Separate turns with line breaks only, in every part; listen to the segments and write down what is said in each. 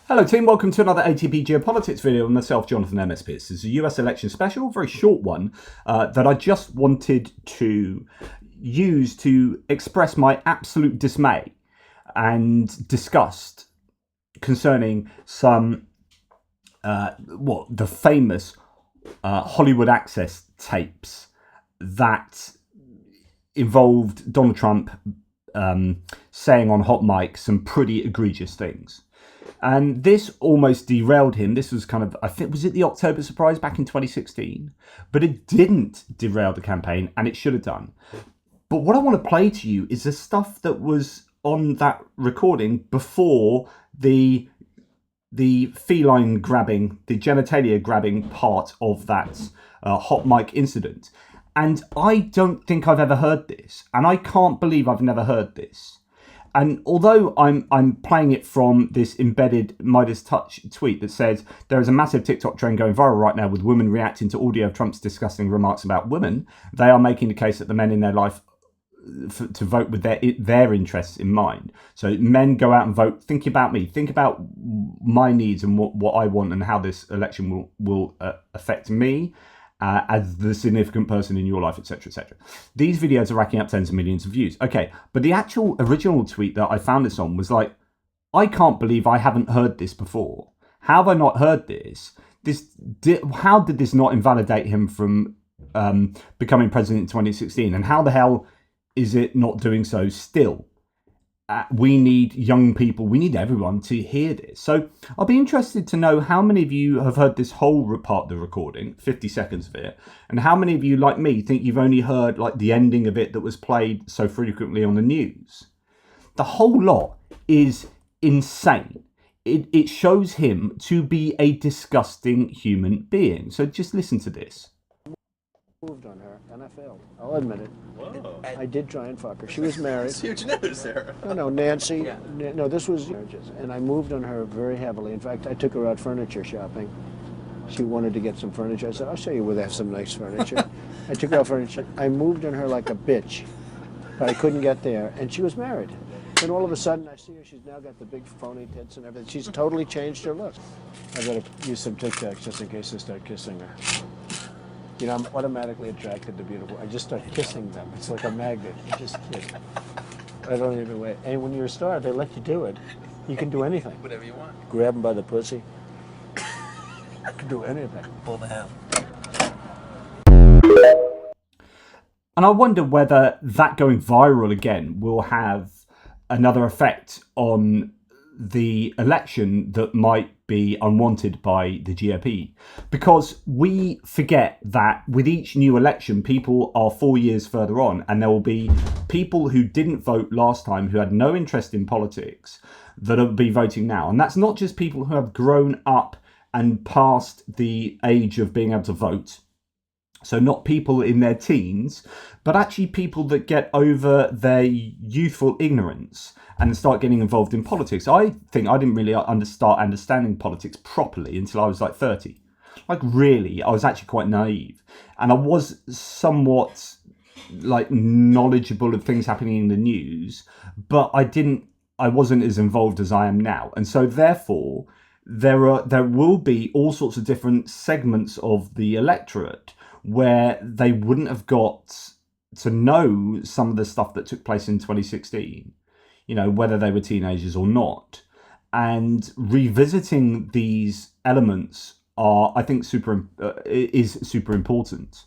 Hello team, welcome to another ATP Geopolitics video with myself, Jonathan MS Pearce. This is a US election special, a very short one, that I just wanted to use to express my absolute dismay and disgust concerning some, the famous Hollywood Access tapes that involved Donald Trump saying on hot mic some pretty egregious things. And this almost derailed him. This was kind of, I think, was it the October surprise back in 2016? But it didn't derail the campaign, and it should have done. But what I want to play to you is the stuff that was on that recording before the feline grabbing, the genitalia grabbing part of that hot mic incident. And I don't think I've ever heard this, and I can't believe I've never heard this. And although I'm playing it from this embedded Midas Touch tweet that says there is a massive TikTok trend going viral right now with women reacting to audio of Trump's disgusting remarks about women, they are making the case that the men in their life to vote with their interests in mind. So men go out and vote. Think about me. Think about my needs and what I want and how this election will affect me. As the significant person in your life, etc., etc. These videos are racking up tens of millions of views. Okay, but the actual original tweet that I found this on was like, I can't believe I haven't heard this before. How have I not heard this? How did this not invalidate him from becoming president in 2016? And how the hell is it not doing so still? We need young people, we need everyone to hear this. So I'll be interested to know how many of you have heard this whole part of the recording, 50 seconds of it, and how many of you, like me, think you've only heard like the ending of it that was played so frequently on the news. The whole lot is insane. It shows him to be a disgusting human being. So just listen to this.
Moved on her, and I failed. I'll admit it.
Whoa.
I did try and fuck her. She was married.
That's huge news there.
No, Nancy.
Yeah.
No, this was marriages, and I moved on her very heavily. In fact, I took her out furniture shopping. She wanted to get some furniture. I said, "I'll show you where they have some nice furniture." I took her out furniture. I moved on her like a bitch, but I couldn't get there, and she was married. Then all of a sudden, I see her. She's now got the big phony tits and everything. She's totally changed her look. I better use some Tic Tacs just in case I start kissing her. You know, I'm automatically attracted to beautiful. I just start kissing them. It's like a magnet. You just kiss. I don't even wait. And when you're a star, they let you do it. You can do anything.
Whatever you want.
Grab them by the pussy. You can do anything.
Pull the ham.
And I wonder whether that going viral again will have another effect on the election that might be unwanted by the GOP, because we forget that with each new election people are 4 years further on, and there will be people who didn't vote last time, who had no interest in politics, that will be voting now. And that's not just people who have grown up and past the age of being able to vote, so not people in their teens, but actually people that get over their youthful ignorance and start getting involved in politics. I think I didn't really start understanding politics properly until I was like 30. Like really, I was actually quite naive. And I was somewhat like knowledgeable of things happening in the news, but I wasn't as involved as I am now. And so therefore, there will be all sorts of different segments of the electorate where they wouldn't have got to know some of the stuff that took place in 2016, you know, whether they were teenagers or not. And revisiting these elements I think, is super important.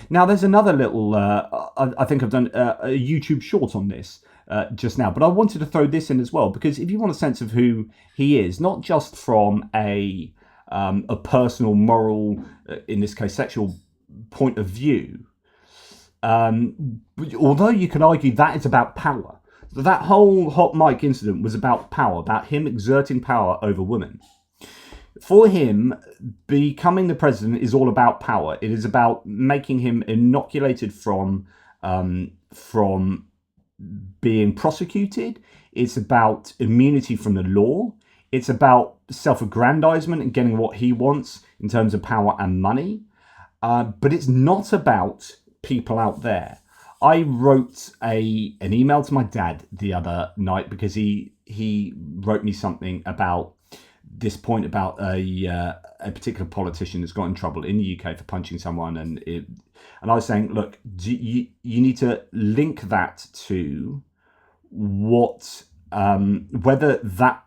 Now, there's another little, I think I've done a YouTube short on this just now, but I wanted to throw this in as well, because if you want a sense of who he is, not just from a personal, moral, in this case, sexual point of view, although you can argue that it's about power. That whole hot mic incident was about power, about him exerting power over women. For him, becoming the president is all about power. It is about making him inoculated from being prosecuted. It's about immunity from the law. It's about self-aggrandizement and getting what he wants in terms of power and money. But it's not about people out there. I wrote an email to my dad the other night because he wrote me something about this point about a particular politician that's got in trouble in the UK for punching someone, and I was saying, look, you need to link that to what whether that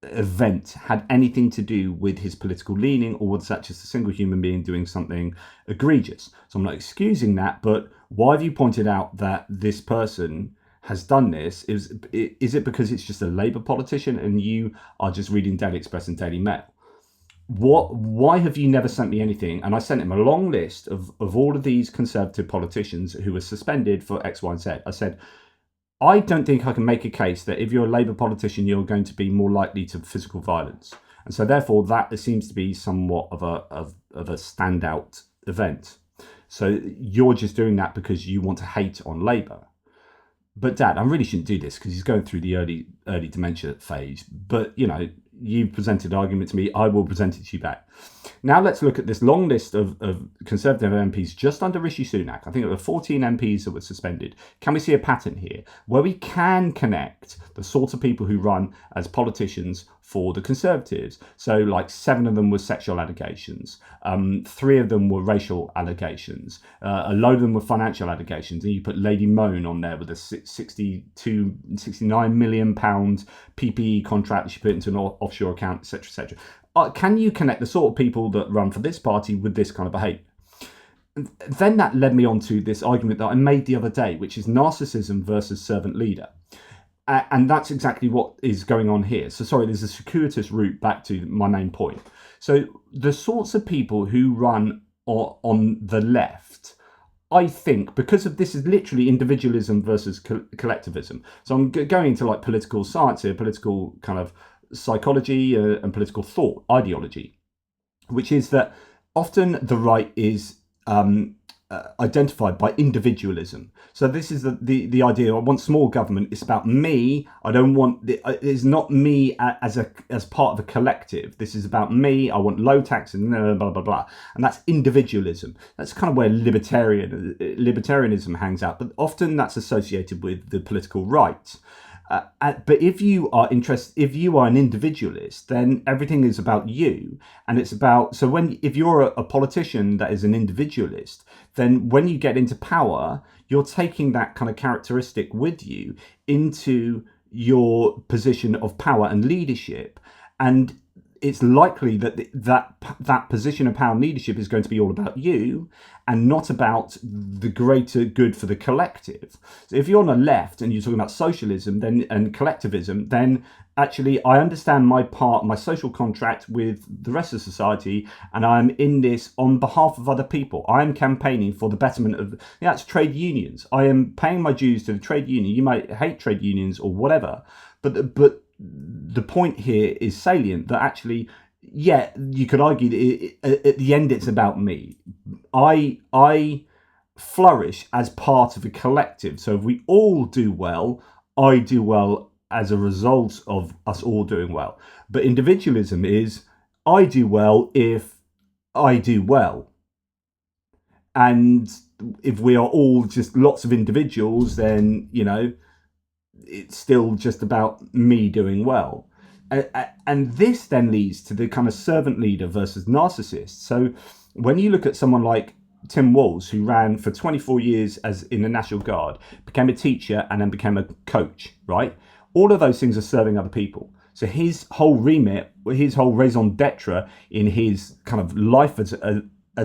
event had anything to do with his political leaning, or was that just a single human being doing something egregious. So I'm not excusing that, but why have you pointed out that this person has done this? Is it because it's just a Labour politician and you are just reading Daily Express and Daily Mail? Why have you never sent me anything? And I sent him a long list of all of these Conservative politicians who were suspended for X, Y, and Z. I said, I don't think I can make a case that if you're a Labour politician, you're going to be more likely to physical violence. And so therefore that seems to be somewhat of a standout event. So you're just doing that because you want to hate on Labour. But Dad, I really shouldn't do this because he's going through the early dementia phase. But, you know, you presented an argument to me, I will present it to you back. Now let's look at this long list of Conservative MPs just under Rishi Sunak. I think there were 14 MPs that were suspended. Can we see a pattern here where we can connect the sort of people who run as politicians for the Conservatives? So like 7 of them were sexual allegations, 3 of them were racial allegations, a load of them were financial allegations, and you put Lady Moan on there with a 69 million pound PPE contract she put into an offshore account, etc., etc. Can you connect the sort of people that run for this party with this kind of behaviour? Then that led me on to this argument that I made the other day, which is narcissism versus servant leader. And that's exactly what is going on here. So sorry, there's a circuitous route back to my main point. So the sorts of people who run on the left, I think, because of this is literally individualism versus collectivism. So I'm going into like political science here, political kind of psychology and political thought, ideology, which is that often the right is identified by individualism. So this is the idea. I want small government. It's about me. I don't want. It's not me as part of a collective. This is about me. I want low taxes and blah blah blah. And that's individualism. That's kind of where libertarianism hangs out. But often that's associated with the political right. But if you are an individualist, then everything is about you, and it's about. So if you're a politician that is an individualist, then when you get into power, you're taking that kind of characteristic with you into your position of power and leadership, and it's likely that position of power and leadership is going to be all about you and not about the greater good for the collective. So if you're on the left and you're talking about socialism and collectivism, then actually I understand my social contract with the rest of society, and I'm in this on behalf of other people. I am campaigning for the betterment of that's trade unions. I am paying my dues to the trade union. You might hate trade unions or whatever, but the point here is salient that actually, yeah, you could argue that at the end it's about me. I flourish as part of a collective. So if we all do well, I do well as a result of us all doing well. But individualism is I do well if I do well. And if we are all just lots of individuals, then, you know, it's still just about me doing well. And this then leads to the kind of servant leader versus narcissist. So when you look at someone like Tim Walz, who ran for 24 years as in the National Guard, became a teacher and then became a coach, right? All of those things are serving other people. So his whole remit, his whole raison d'etre in his kind of life as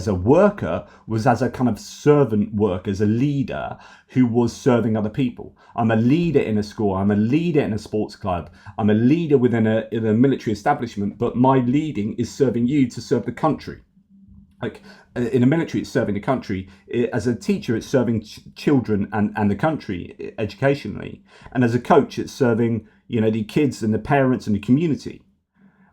a worker was as a kind of servant worker, as a leader who was serving other people. I'm a leader in a school. I'm a leader in a sports club. I'm a leader within a military establishment, but my leading is serving you to serve the country. Like in the military, it's serving the country. As a teacher, it's serving children and the country educationally. And as a coach, it's serving, you know, the kids and the parents and the community.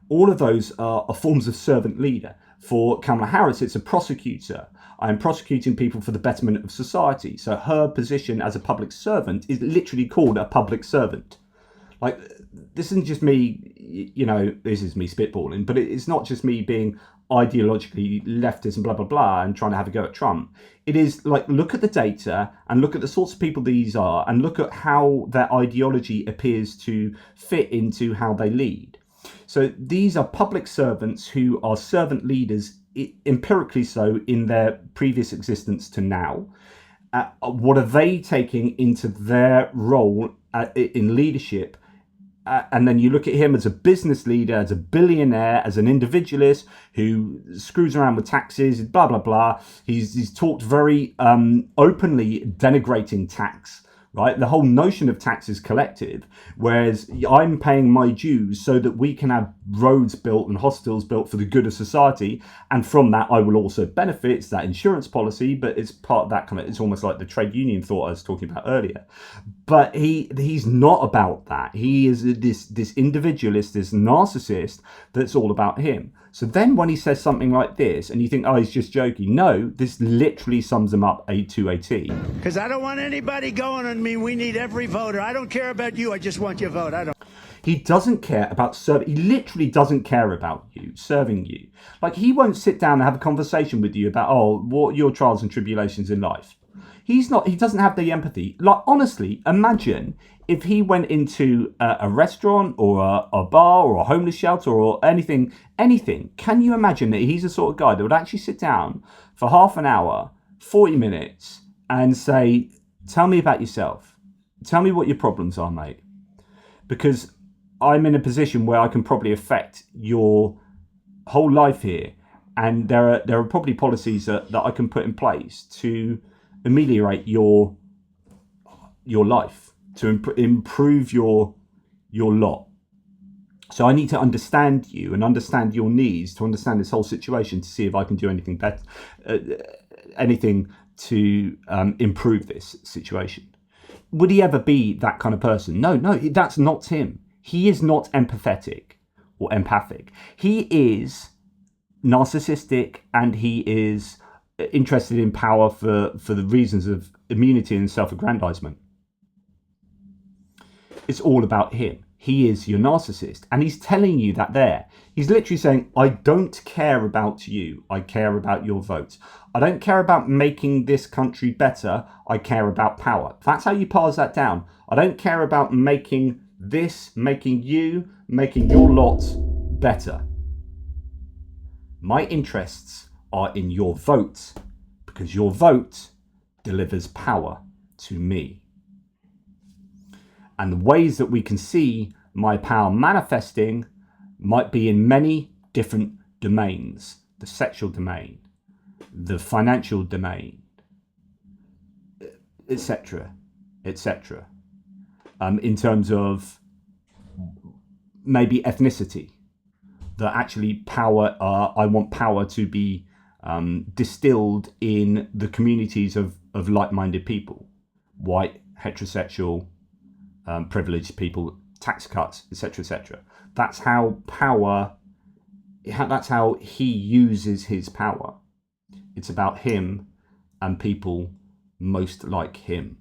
All of those are forms of servant leader. For Kamala Harris, it's a prosecutor. I'm prosecuting people for the betterment of society. So her position as a public servant is literally called a public servant. Like, this isn't just me, you know, this is me spitballing, but it's not just me being ideologically leftist and blah, blah, blah, and trying to have a go at Trump. It is like, look at the data and look at the sorts of people these are and look at how their ideology appears to fit into how they lead. So these are public servants who are servant leaders, empirically so, in their previous existence to now. What are they taking into their role in leadership? And then you look at him as a business leader, as a billionaire, as an individualist who screws around with taxes, blah, blah, blah. He's talked very openly denigrating tax, right? The whole notion of tax is collective, whereas I'm paying my dues so that we can have roads built and hospitals built for the good of society. And from that, I will also benefit. It's that insurance policy, but it's part of that kind of, it's almost like the trade union thought I was talking about earlier. But he's not about that. He is this individualist, this narcissist that's all about him. So then when he says something like this and you think, oh, he's just joking. No, this literally sums him up to a T.
Because I don't want anybody going on me. We need every voter. I don't care about you. I just want your vote.
He doesn't care about serving. He literally doesn't care about you, serving you. Like, he won't sit down and have a conversation with you about, oh, what your trials and tribulations in life. He doesn't have the empathy. Like, honestly, imagine if he went into a restaurant or a bar or a homeless shelter or anything. Can you imagine that he's the sort of guy that would actually sit down for half an hour, 40 minutes and say, tell me about yourself. Tell me what your problems are, mate. Because I'm in a position where I can probably affect your whole life here. And there are probably policies that I can put in place to ameliorate your life, to improve your lot. So I need to understand you and understand your needs, to understand this whole situation, to see if I can do anything better, anything to improve this situation. Would he ever be that kind of person? No, that's not him. He is not empathetic or empathic. He is narcissistic, and he is interested in power for the reasons of immunity and self-aggrandizement. It's all about him. He is your narcissist, and he's telling you that there. He's literally saying, I don't care about you. I care about your vote. I don't care about making this country better. I care about power. That's how you parse that down. I don't care about making your lot better. My interests are in your vote, because your vote delivers power to me. And the ways that we can see my power manifesting might be in many different domains: the sexual domain, the financial domain, etc., etc. In terms of maybe ethnicity, that actually power, I want power to be distilled in the communities of like-minded people, white, heterosexual, privileged people, tax cuts, etc., etc. That's how he uses his power. It's about him and people most like him.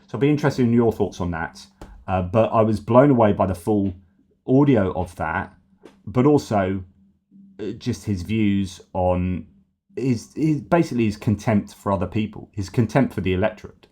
So I'll be interested in your thoughts on that. But I was blown away by the full audio of that, but also just his views on basically his contempt for other people, his contempt for the electorate.